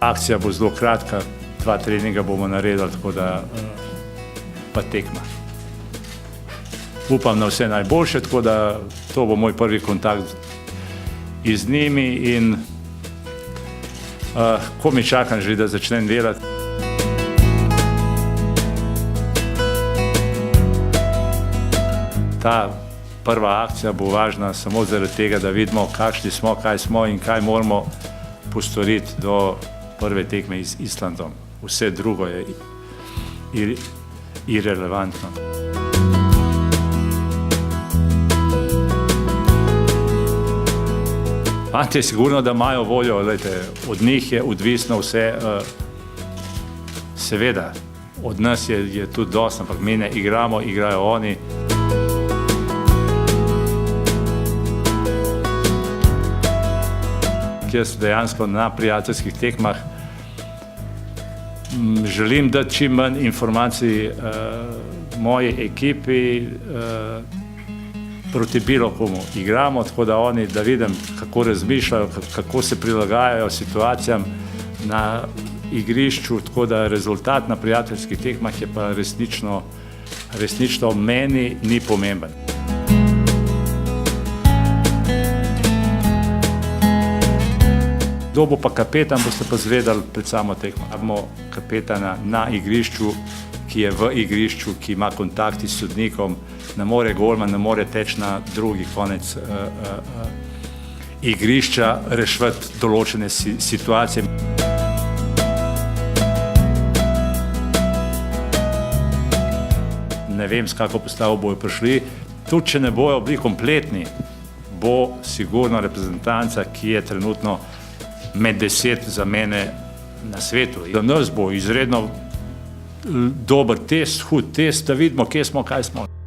Akcija bo zelo kratka, 2 treninga bomo naredili, tako da pa tekma. Upam na vse najboljše, tako da to bo moj prvi kontakt z njimi in ko mi čakam že, da začnem delati. Ta prva akcija bo važna samo zaradi tega, da vidimo, kakšni smo, kaj smo in kaj moramo postoriti do prve tekme z Islandom. Vse drugo je irelevantno. Fantje sigurno, da imajo voljo, od njih je odvisno vse, seveda, od nas je tudi dosti, ampak mi ne igramo, igrajo oni. Jaz dejansko na prijateljskih tekmah želim dati čim manj informacij moji ekipi proti bilo komu. Igramo, tako da oni, da vidim, kako razmišljajo, kako se prilagajajo situacijam na igrišču, tako da rezultat na prijateljskih tekmah je pa resnično meni ni pomemben. Kdo bo pa kapetan, boste pa zvedali pred samo tekmo. Imamo kapetana na igrišču, ki je v igrišču, ki ima kontakti s sodnikom, ne more golman, ne more teči na drugi konec igrišča, reševati določene situacije. Ne vem, s kako postavo bojo prišli. Tudi, če ne bojo bili kompletni, bo sigurno reprezentanca, ki je trenutno med 10 za mene na svetu. Za nas bo izredno dober test, hud test, da vidimo, kje smo, kaj smo.